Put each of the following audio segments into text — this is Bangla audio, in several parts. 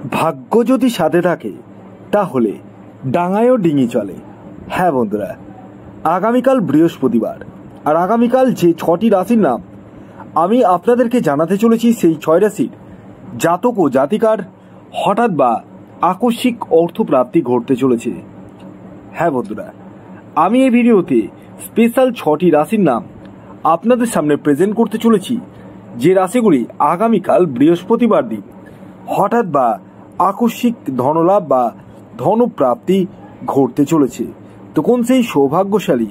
ভাগ্য যদি সাথে থাকে তাহলে ডাঙায়ও ডিঙি চলে। হ্যাঁ বন্ধুরা, আগামীকাল বৃহস্পতিবার, আর আগামীকাল যে 6টি রাশির নাম আমি আপনাদেরকে জানাতে চলেছি, সেই 6 রাশির জাতক ও জাতিকার হঠাৎ বা আকস্মিক অর্থপ্রাপ্তি ঘটতে চলেছে। হ্যাঁ বন্ধুরা, আমি এই ভিডিওতে স্পেশাল 6টি রাশির নাম আপনাদের সামনে প্রেজেন্ট করতে চলেছি, যে রাশিগুলি আগামীকাল বৃহস্পতিবার দিন হঠাৎ বা আকস্মিক ধনলাভ বা ধনপ্রাপ্তি ঘটতে চলেছে। তো কোন সেই সৌভাগ্যশালী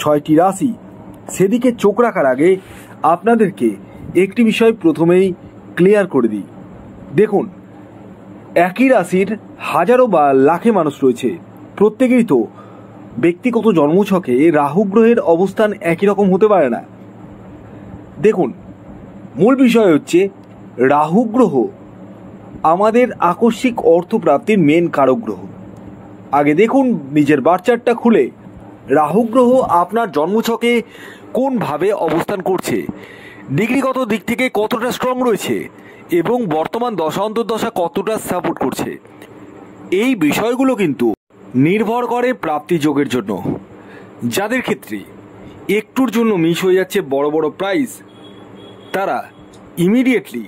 6টি রাশি, সেদিকে চোখ রাখার আগে আপনাদেরকে একটি বিষয় প্রথমেই ক্লিয়ার করে দিই। দেখুন, একই রাশির হাজারো বা লাখে মানুষ রয়েছে, প্রত্যেকেই তো ব্যক্তিগত জন্মছকে রাহু গ্রহের অবস্থান একই রকম হতে পারে না। দেখুন, মূল বিষয় হচ্ছে রাহু গ্রহ আমাদের আকস্মিক অর্থপ্রাপ্তির মেন কারক গ্রহ। আগে দেখুন নিজের বার্চারটা খুলে রাহু গ্রহ আপনার জন্মছকে কোনভাবে অবস্থান করছে, ডিগ্রিগত দিক থেকে কতটা স্ট্রং রয়েছে এবং বর্তমান দশা অন্তর্দশা কতটা সাপোর্ট করছে। এই বিষয়গুলো কিন্তু নির্ভর করে প্রাপ্তি যোগের জন্য। যাদের ক্ষেত্রে একটুর জন্য মিস হয়ে যাচ্ছে বড় বড় প্রাইজ, তারা ইমিডিয়েটলি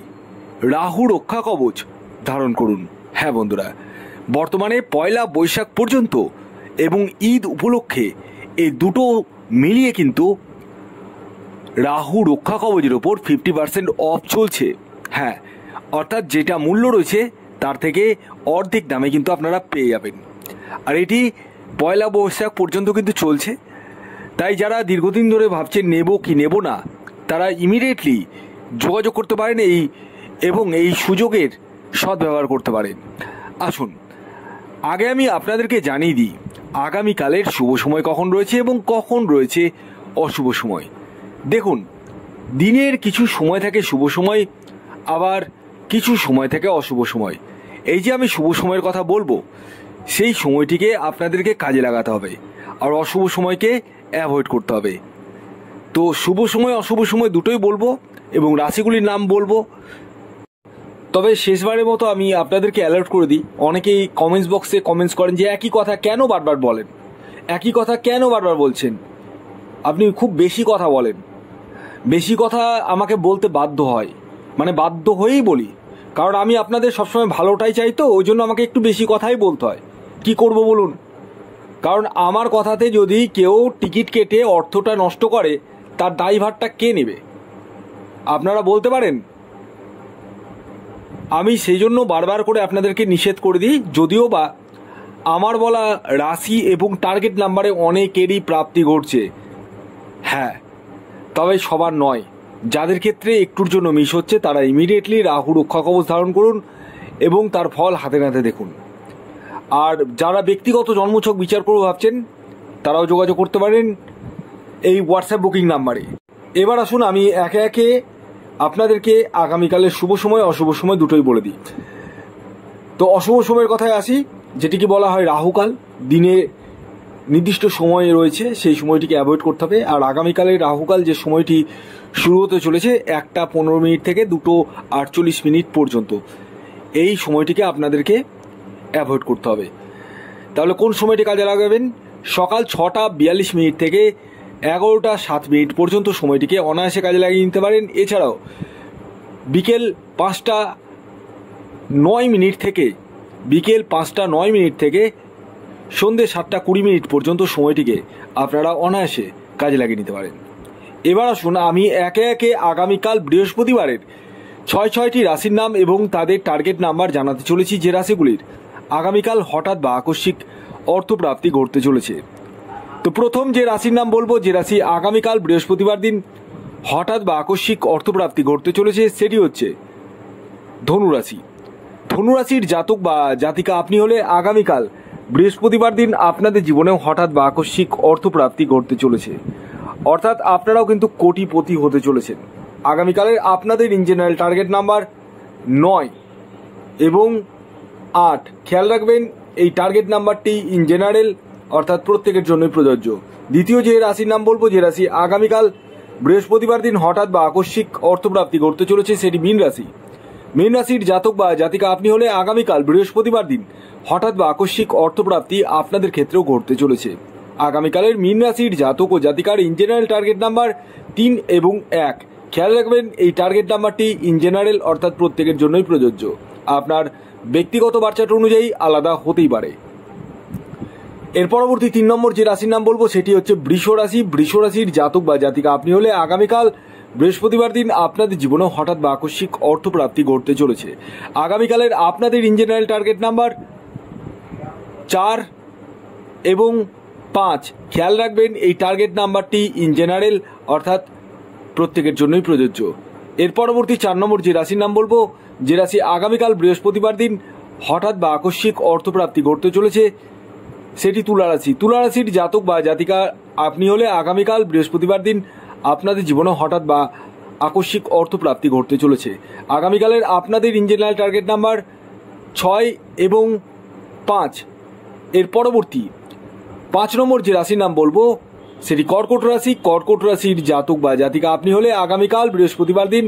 রাহু রক্ষা কবচ ধারণ করুন। হ্যাঁ বন্ধুরা, বর্তমানে পয়লা বৈশাখ পর্যন্ত এবং ঈদ উপলক্ষে এই দুটো মিলিয়ে কিন্তু রাহু রক্ষা কবচের ওপর 50% অফ চলছে। হ্যাঁ, অর্থাৎ যেটা মূল্য রয়েছে তার থেকে অর্ধেক দামে কিন্তু আপনারা পেয়ে যাবেন। আর এটি পয়লা বৈশাখ পর্যন্ত কিন্তু চলছে। তাই যারা দীর্ঘদিন ধরে ভাবছেন নেব কি নেব না, তারা ইমিডিয়েটলি যোগাযোগ করতে পারেন এবং এই সুযোগের সদ্ব্যবহার করতে পারেন। আসুন আগে আমি আপনাদেরকে জানিয়ে দিই আগামীকালের শুভ সময় কখন রয়েছে এবং কখন রয়েছে অশুভ সময়। দেখুন, দিনের কিছু সময় থাকে শুভ সময়, আবার কিছু সময় থাকে অশুভ সময়। এই যে আমি শুভ সময়ের কথা বলবো, সেই সময়টিকে আপনাদেরকে কাজে লাগাতে হবে, আর অশুভ সময়কে অ্যাভয়েড করতে হবে। তো শুভ সময় অশুভ সময় দুটোই বলবো এবং রাশিগুলির নাম বলবো। তবে শেষবারের মতো আমি আপনাদেরকে অ্যালার্ট করে দিই, অনেকেই কমেন্টস বক্সে কমেন্টস করেন যে একই কথা কেন বারবার বলেন, একই কথা কেন বারবার বলছেন, আপনি খুব বেশি কথা বলেন। বেশি কথা আমাকে বলতে বাধ্য হয়, মানে বাধ্য হয়েই বলি, কারণ আমি আপনাদের সবসময় ভালোটাই চাই, তো ওই জন্য আমাকে একটু বেশি কথাই বলতে হয়। কি করব বলুন? কারণ আমার কথাতে যদি কেউ টিকিট কেটে অর্থটা নষ্ট করে, তার দায়ভারটা কে নেবে? আপনারা বলতে পারেন। আমি সেই জন্য বারবার করে আপনাদেরকে নিষেধ করে দিই, যদিও বা আমার বলা রাশি এবং টার্গেট নাম্বারে অনেকেরই প্রাপ্তি ঘটছে। হ্যাঁ, তবে সবার নয়। যাদের ক্ষেত্রে একটুর জন্য মিস হচ্ছে তারা ইমিডিয়েটলি রাহু রক্ষা কবচ ধারণ করুন এবং তার ফল হাতে নাতে দেখুন। আর যারা ব্যক্তিগত জন্মছক বিচার করে ভাবছেন, তারাও যোগাযোগ করতে পারেন এই হোয়াটসঅ্যাপ বুকিং নাম্বারে। এবার আসুন আমি একে একে আপনাদেরকে আগামীকালের শুভ সময় অশুভ সময় দুটোই বলে দিই। তো অশুভ সময়ের কথায় আসি, যেটিকে বলা হয় রাহুকাল। দিনে নির্দিষ্ট সময় রয়েছে, সেই সময়টিকে অ্যাভয়েড করতে হবে। আর আগামীকালের রাহুকাল যে সময়টি শুরু হতে চলেছে 1:15 থেকে 2:48 পর্যন্ত, এই সময়টিকে আপনাদেরকে অ্যাভয়েড করতে হবে। তাহলে কোন সময়টি কাজে লাগাবেন? সকাল 6:42 থেকে 11:07 পর্যন্ত সময়টিকে অনায়াসে কাজে লাগিয়ে নিতে পারেন। এছাড়াও বিকেল 5:09 থেকে সন্ধ্যে 7:20 পর্যন্ত সময়টিকে আপনারা অনায়াসে কাজে লাগিয়ে নিতে পারেন। এবার আসুন আমি একে একে আগামীকাল বৃহস্পতিবারের 6টি রাশির নাম এবং তাদের টার্গেট নাম্বার জানাতে চলেছি, যে রাশিগুলির আগামীকাল হঠাৎ বা আকস্মিক অর্থপ্রাপ্তি ঘটতে চলেছে। তো প্রথম যে রাশির নাম বলবো, যে রাশি আগামীকাল বৃহস্পতিবার দিন হঠাৎ বা আকস্মিক অর্থপ্রাপ্তি ঘটতে চলেছে, সেটি হচ্ছে ধনুরাশি। ধনুরাশির জাতক বা জাতিকা আপনি হলে আগামীকাল বৃহস্পতিবার দিন আপনাদের জীবনেও হঠাৎ বা আকস্মিক অর্থপ্রাপ্তি ঘটতে চলেছে, অর্থাৎ আপনারাও কিন্তু কোটিপতি হতে চলেছেন। আগামীকালের আপনাদের ইন জেনারেল টার্গেট নাম্বার 9 এবং 8। খেয়াল রাখবেন এই টার্গেট নাম্বারটি ইন জেনারেল, অর্থাৎ প্রত্যেকের জন্যই প্রযোজ্য। দ্বিতীয় যে রাশির নাম বলবো, যে রাশি আগামীকাল বৃহস্পতিবার দিন হঠাৎ বা আকস্মিক অর্থপ্রাপ্তি ঘটতে চলেছে, সেটি মীন রাশি। মীন রাশির জাতক বা জাতিকা আপনি হলে আগামীকাল বৃহস্পতিবার দিন হঠাৎ বা আকস্মিক অর্থপ্রাপ্তি আপনাদের ক্ষেত্রেও ঘটতে চলেছে। আগামীকালের মীন রাশির জাতক ও জাতিকার ইন জেনারেল টার্গেট নাম্বার 3 এবং 1। খেয়াল রাখবেন এই টার্গেট নাম্বারটি ইন জেনারেল অর্থাৎ প্রত্যেকের জন্যই প্রযোজ্য, আপনার ব্যক্তিগত বার্চাট অনুযায়ী আলাদা হতেই পারে। এর পরবর্তী 3 নম্বর যে রাশির নাম বলবো সেটি হচ্ছে বৃষ রাশি। বৃষ রাশির জাতক বা জাতিকা আপনি হলে আগামীকাল বৃহস্পতিবার দিন আপনাদের জীবনে হঠাৎ বা আকস্মিক অর্থপ্রাপ্তি ঘটতে চলেছে। আগামীকালের আপনাদের ইন জেনারেল টার্গেট নাম্বার 4 এবং 5। খেয়াল রাখবেন এই টার্গেট নাম্বারটি ইন জেনারেল অর্থাৎ প্রত্যেকের জন্যই প্রযোজ্য। এর পরবর্তী 4 নম্বর যে রাশির নাম বলবো, যে রাশি আগামীকাল বৃহস্পতিবার দিন হঠাৎ বা আকস্মিক অর্থপ্রাপ্তি ঘটতে চলেছে সেটি তুলা রাশি। তুলা রাশির জাতক বা জাতিকা আপনি হলে আগামীকাল বৃহস্পতিবার দিন আপনাদের জীবনে হঠাৎ বা আকস্মিক অর্থপ্রাপ্তি ঘটতে চলেছে। আগামীকালের আপনাদের ইন জেনারেল টার্গেট নাম্বার 6 এবং 5। এর পরবর্তী 5 নম্বর যে রাশির নাম বলবো সেটি কর্কট রাশি। কর্কট রাশির জাতক বা জাতিকা আপনি হলে আগামীকাল বৃহস্পতিবার দিন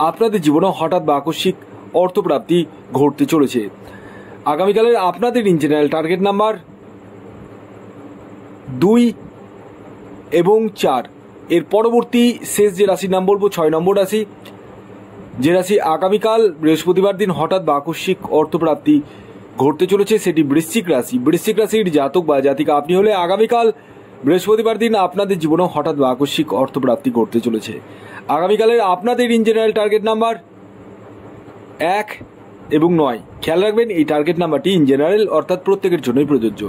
আপনাদের জীবনে হঠাৎ বা আকস্মিক অর্থপ্রাপ্তি ঘটতে চলেছে। আগামীকালের আপনাদের ইন জেনারেল টার্গেট নাম্বার 2 এবং 4। এর পরবর্তী শেষ যে রাশির নাম বলবো 6 নম্বর রাশি, যে রাশি আগামীকাল বৃহস্পতিবার দিন হঠাৎ বা আকস্মিক অর্থপ্রাপ্তি ঘটতে চলেছে সেটি বৃশ্চিক রাশি। বৃশ্চিক রাশির জাতক বা জাতিকা আপনি হলে আগামীকাল বৃহস্পতিবার দিন আপনাদের জীবনে হঠাৎ বা আকস্মিক অর্থপ্রাপ্তি ঘটতে চলেছে। আগামীকালের আপনাদের ইন জেনারেল টার্গেট নাম্বার 1 এবং 9। খেয়াল রাখবেন এই টার্গেট নাম্বারটি ইন জেনারেল অর্থাৎ প্রত্যেকের জন্যই প্রযোজ্য,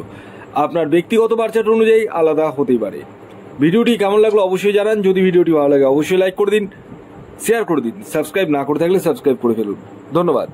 আপনার ব্যক্তিগত বার্চাট অনুযায়ী আলাদা হতেই পারে। ভিডিওটি কেমন লাগলো অবশ্যই জানান। যদি ভিডিওটি ভালো লাগে অবশ্যই লাইক করে দিন, শেয়ার করে দিন, সাবস্ক্রাইব না করে থাকলে সাবস্ক্রাইব করে ফেলুন। ধন্যবাদ।